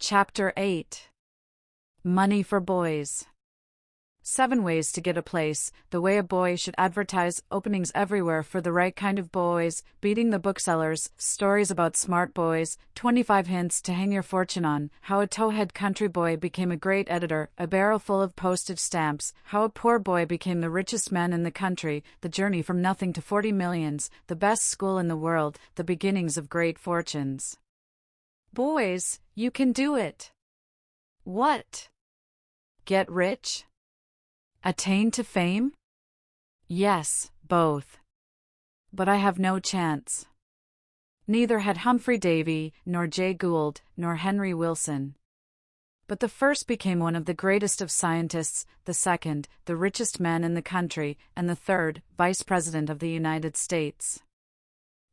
Chapter 8. Money for Boys. 7 ways to get a place, the way a boy should advertise, openings everywhere for the right kind of boys, beating the booksellers, stories about smart boys, 25 hints to hang your fortune on, how a towhead country boy became a great editor, a barrel full of postage stamps, how a poor boy became the richest man in the country, the journey from nothing to 40 millions, the best school in the world, the beginnings of great fortunes. Boys, you can do it. What? Get rich? Attain to fame? Yes, both. But I have no chance. Neither had Humphrey Davy, nor Jay Gould, nor Henry Wilson. But the first became one of the greatest of scientists, the second, the richest man in the country, and the third, Vice President of the United States.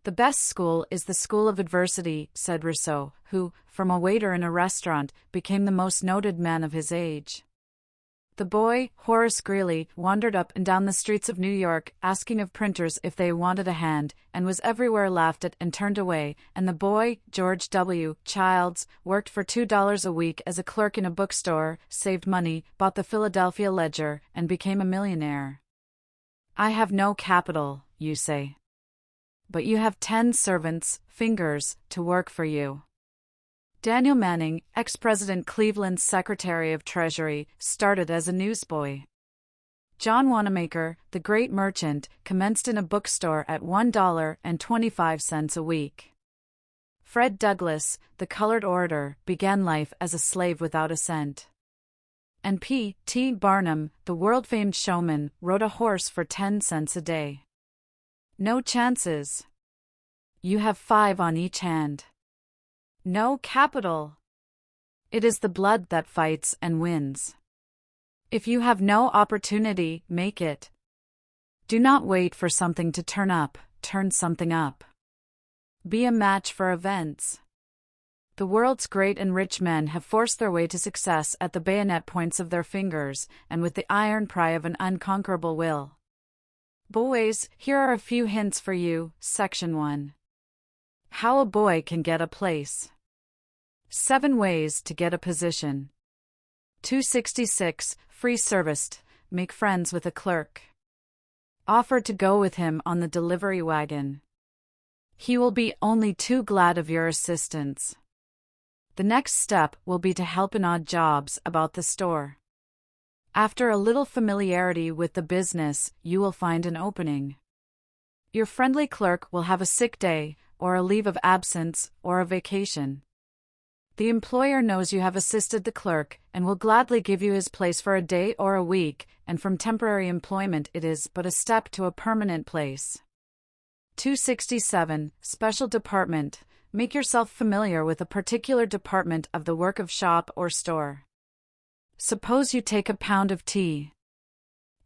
The best school is the school of adversity, said Rousseau, who, from a waiter in a restaurant, became the most noted man of his age. The boy, Horace Greeley, wandered up and down the streets of New York, asking of printers if they wanted a hand, and was everywhere laughed at and turned away, and the boy, George W. Childs, worked for $2 a week as a clerk in a bookstore, saved money, bought the Philadelphia Ledger, and became a millionaire. I have no capital, you say. But you have 10 servants, fingers, to work for you. Daniel Manning, ex-President Cleveland's Secretary of Treasury, started as a newsboy. John Wanamaker, the great merchant, commenced in a bookstore at $1.25 a week. Fred Douglass, the colored orator, began life as a slave without a cent. And P. T. Barnum, the world-famed showman, rode a horse for 10 cents a day. No chances. You have 5 on each hand. No capital. It is the blood that fights and wins. If you have no opportunity, make it. Do not wait for something to turn up, turn something up. Be a match for events. The world's great and rich men have forced their way to success at the bayonet points of their fingers, and with the iron pry of an unconquerable will. Boys, here are a few hints for you. Section 1. How a boy can get a place. 7 ways to get a position. 266. Free serviced. Make friends with a clerk. Offer to go with him on the delivery wagon. He will be only too glad of your assistance. The next step will be to help in odd jobs about the store. After a little familiarity with the business, you will find an opening. Your friendly clerk will have a sick day, or a leave of absence, or a vacation. The employer knows you have assisted the clerk, and will gladly give you his place for a day or a week, and from temporary employment it is but a step to a permanent place. 267. Special department. Make yourself familiar with a particular department of the work of shop or store. Suppose you take a pound of tea.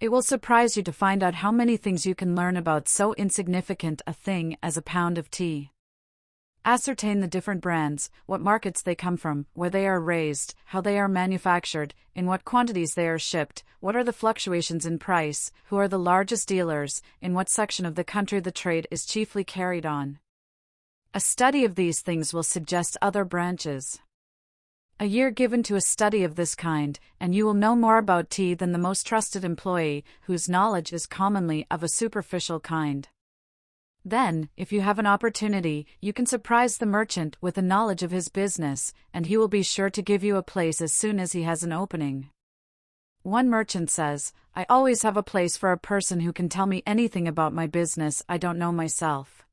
It will surprise you to find out how many things you can learn about so insignificant a thing as a pound of tea. Ascertain the different brands, what markets they come from, where they are raised, how they are manufactured, in what quantities they are shipped, what are the fluctuations in price, who are the largest dealers, in what section of the country the trade is chiefly carried on. A study of these things will suggest other branches. A year given to a study of this kind, and you will know more about tea than the most trusted employee, whose knowledge is commonly of a superficial kind. Then, if you have an opportunity, you can surprise the merchant with a knowledge of his business, and he will be sure to give you a place as soon as he has an opening. One merchant says, I always have a place for a person who can tell me anything about my business I don't know myself.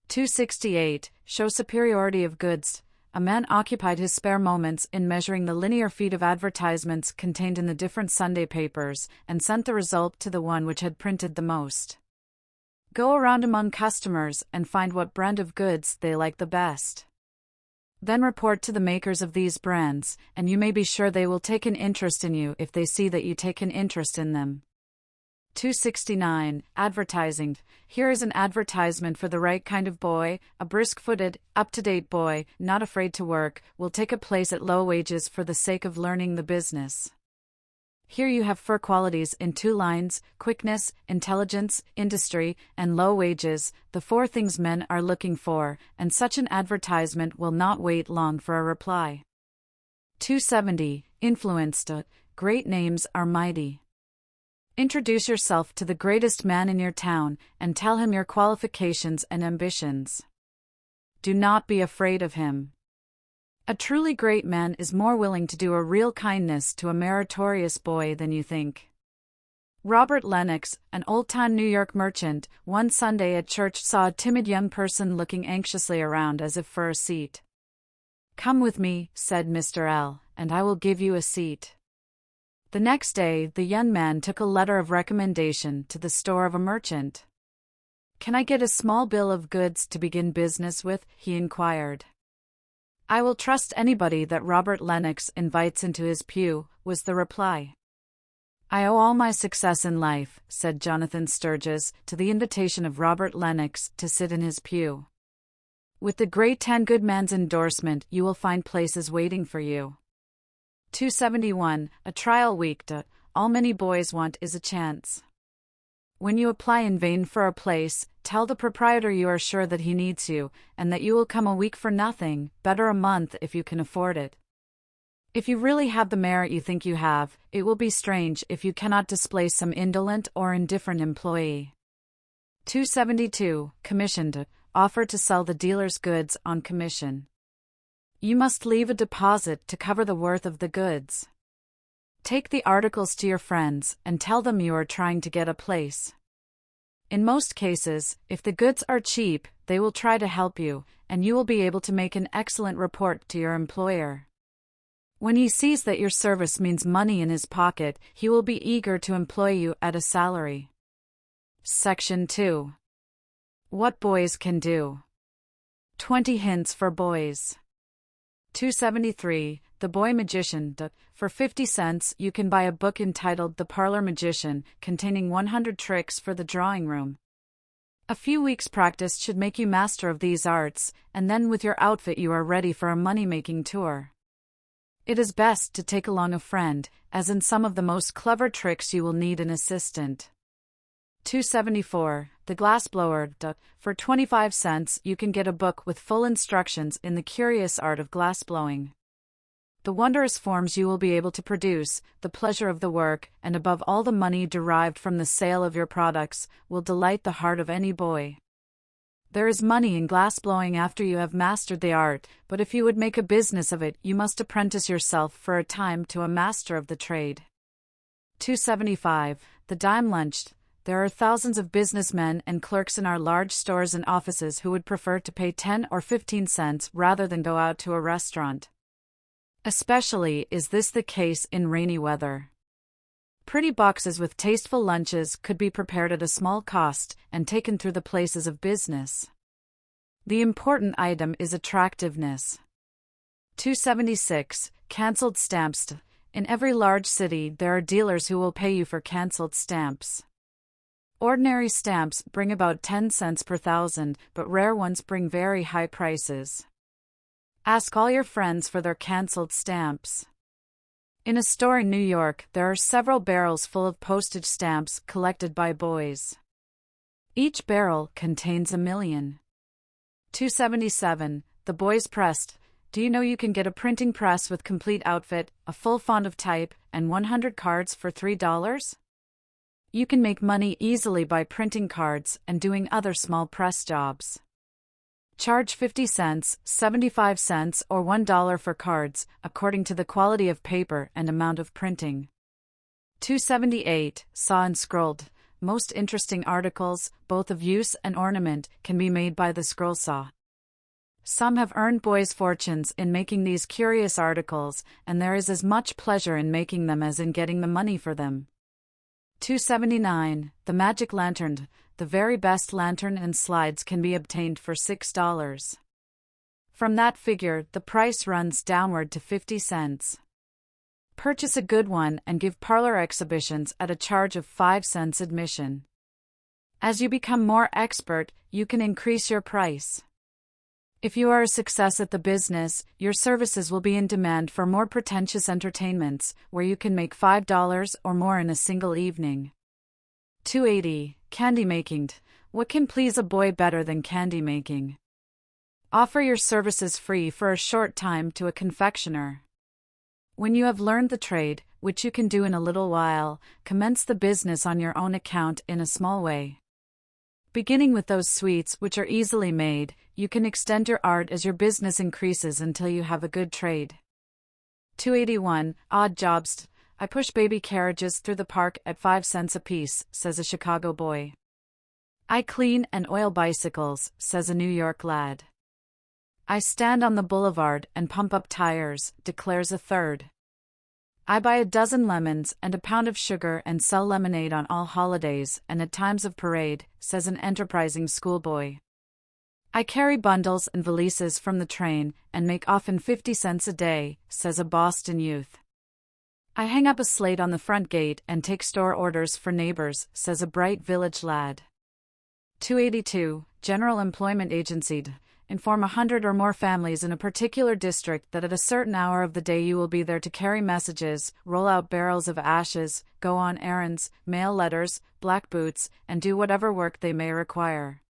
268. Show superiority of goods. A man occupied his spare moments in measuring the linear feet of advertisements contained in the different Sunday papers, and sent the result to the one which had printed the most. Go around among customers and find what brand of goods they like the best. Then report to the makers of these brands, and you may be sure they will take an interest in you if they see that you take an interest in them. 269. Advertising. Here is an advertisement for the right kind of boy, a brisk-footed, up-to-date boy, not afraid to work, will take a place at low wages for the sake of learning the business. Here you have 4 qualities in 2 lines: quickness, intelligence, industry, and low wages, the 4 things men are looking for, and such an advertisement will not wait long for a reply. 270. Influenced. Great names are mighty. Introduce yourself to the greatest man in your town and tell him your qualifications and ambitions. Do not be afraid of him. A truly great man is more willing to do a real kindness to a meritorious boy than you think. Robert Lennox, an old-time New York merchant, one Sunday at church saw a timid young person looking anxiously around as if for a seat. "Come with me," said Mr. L., "and I will give you a seat." The next day, the young man took a letter of recommendation to the store of a merchant. "Can I get a small bill of goods to begin business with?" he inquired. "I will trust anybody that Robert Lennox invites into his pew," was the reply. "I owe all my success in life," said Jonathan Sturgis, "to the invitation of Robert Lennox to sit in his pew. With the great 10 good man's endorsement, you will find places waiting for you." 271. A trial week. All many boys want is a chance. When you apply in vain for a place, tell the proprietor you are sure that he needs you, and that you will come a week for nothing, better a month if you can afford it. If you really have the merit you think you have, it will be strange if you cannot displace some indolent or indifferent employee. 272. Commissioned. Offer to sell the dealer's goods on commission. You must leave a deposit to cover the worth of the goods. Take the articles to your friends and tell them you are trying to get a place. In most cases, if the goods are cheap, they will try to help you, and you will be able to make an excellent report to your employer. When he sees that your service means money in his pocket, he will be eager to employ you at a salary. Section 2. What boys can do. 20 hints for boys. 273. The Boy Magician. For 50 cents, you can buy a book entitled The Parlor Magician, containing 100 tricks for the drawing room. A few weeks' practice should make you master of these arts, and then with your outfit you are ready for a money-making tour. It is best to take along a friend, as in some of the most clever tricks you will need an assistant. 274. The Glassblower. For 25 cents, you can get a book with full instructions in the curious art of glassblowing. The wondrous forms you will be able to produce, the pleasure of the work, and above all the money derived from the sale of your products, will delight the heart of any boy. There is money in glassblowing after you have mastered the art, but if you would make a business of it, you must apprentice yourself for a time to a master of the trade. 275. The Dime Lunch. There are thousands of businessmen and clerks in our large stores and offices who would prefer to pay 10 or 15 cents rather than go out to a restaurant. Especially is this the case in rainy weather. Pretty boxes with tasteful lunches could be prepared at a small cost and taken through the places of business. The important item is attractiveness. 276. Cancelled stamps. In every large city there are dealers who will pay you for cancelled stamps. Ordinary stamps bring about 10 cents per thousand, but rare ones bring very high prices. Ask all your friends for their cancelled stamps. In a store in New York, there are several barrels full of postage stamps collected by boys. Each barrel contains 1,000,000. 277. The Boys Pressed. Do you know you can get a printing press with complete outfit, a full font of type, and 100 cards for $3? You can make money easily by printing cards and doing other small press jobs. Charge 50 cents, 75 cents, or $1 for cards, according to the quality of paper and amount of printing. 278. Saw and scrolled. Most interesting articles, both of use and ornament, can be made by the scroll saw. Some have earned boys' fortunes in making these curious articles, and there is as much pleasure in making them as in getting the money for them. 279. The Magic Lantern. The very best lantern and slides can be obtained for $6. From that figure, the price runs downward to 50 cents. Purchase a good one and give parlor exhibitions at a charge of 5 cents admission. As you become more expert, you can increase your price. If you are a success at the business, your services will be in demand for more pretentious entertainments, where you can make $5 or more in a single evening. 280. Candy making. What can please a boy better than candy making? Offer your services free for a short time to a confectioner. When you have learned the trade, which you can do in a little while, commence the business on your own account in a small way. Beginning with those sweets which are easily made, you can extend your art as your business increases until you have a good trade. 281. Odd jobs. I push baby carriages through the park at 5 cents apiece, says a Chicago boy. I clean and oil bicycles, says a New York lad. I stand on the boulevard and pump up tires, declares a third. I buy a dozen lemons and a pound of sugar and sell lemonade on all holidays and at times of parade, says an enterprising schoolboy. I carry bundles and valises from the train and make often 50 cents a day, says a Boston youth. I hang up a slate on the front gate and take store orders for neighbors, says a bright village lad. 282. General Employment Agency. Inform 100 or more families in a particular district that at a certain hour of the day you will be there to carry messages, roll out barrels of ashes, go on errands, mail letters, black boots, and do whatever work they may require.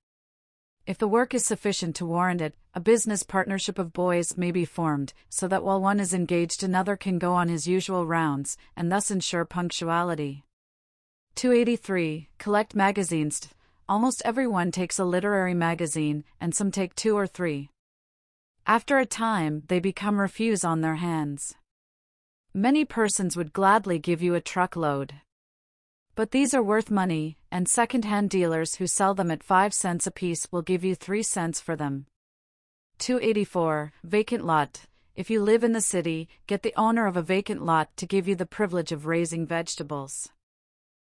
If the work is sufficient to warrant it, a business partnership of boys may be formed, so that while one is engaged another can go on his usual rounds, and thus ensure punctuality. 283. Collect magazines. Almost everyone takes a literary magazine, and some take 2 or 3. After a time, they become refuse on their hands. Many persons would gladly give you a truckload. But these are worth money, and second-hand dealers who sell them at 5 cents apiece will give you 3 cents for them. 284. Vacant lot. If you live in the city, get the owner of a vacant lot to give you the privilege of raising vegetables.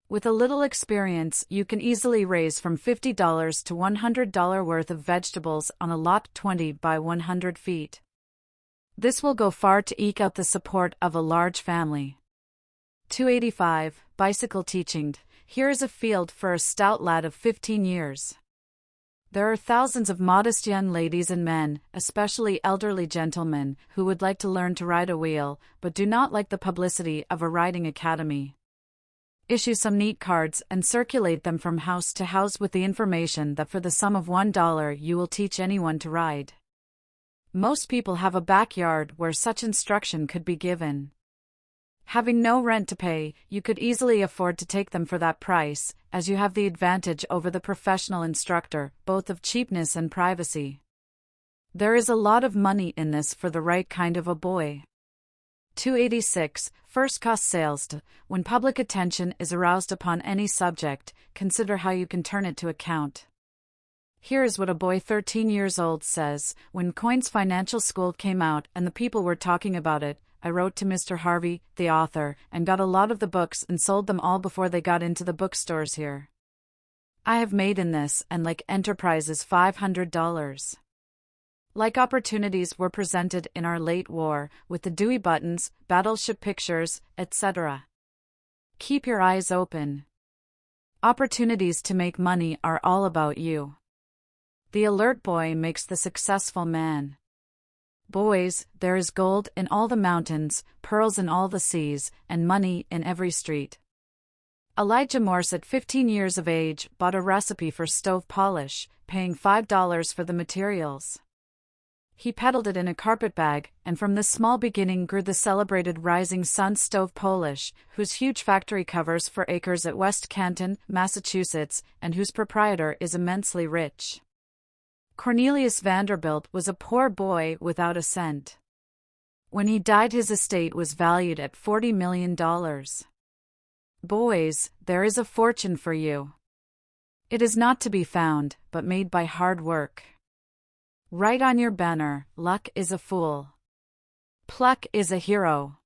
With a little experience, you can easily raise from $50 to $100 worth of vegetables on a lot 20 by 100 feet. This will go far to eke out the support of a large family. 285. Bicycle teaching. Here is a field for a stout lad of 15 years. There are thousands of modest young ladies and men, especially elderly gentlemen, who would like to learn to ride a wheel, but do not like the publicity of a riding academy. Issue some neat cards and circulate them from house to house with the information that for the sum of $1 you will teach anyone to ride. Most people have a backyard where such instruction could be given. Having no rent to pay, you could easily afford to take them for that price, as you have the advantage over the professional instructor, both of cheapness and privacy. There is a lot of money in this for the right kind of a boy. 286. First cost sales. When public attention is aroused upon any subject, consider how you can turn it to account. Here is what a boy 13 years old says: when Coin's Financial School came out and the people were talking about it, I wrote to Mr. Harvey, the author, and got a lot of the books and sold them all before they got into the bookstores here. I have made in this and like enterprises $500. Like opportunities were presented in our late war, with the Dewey buttons, battleship pictures, etc. Keep your eyes open. Opportunities to make money are all about you. The alert boy makes the successful man. Boys, there is gold in all the mountains, pearls in all the seas, and money in every street. Elijah Morse at 15 years of age bought a recipe for stove polish, paying $5 for the materials. He peddled it in a carpet bag, and from this small beginning grew the celebrated Rising Sun Stove Polish, whose huge factory covers 4 acres at West Canton, Massachusetts, and whose proprietor is immensely rich. Cornelius Vanderbilt was a poor boy without a cent. When he died, his estate was valued at $40 million. Boys, there is a fortune for you. It is not to be found, but made by hard work. Write on your banner, luck is a fool. Pluck is a hero.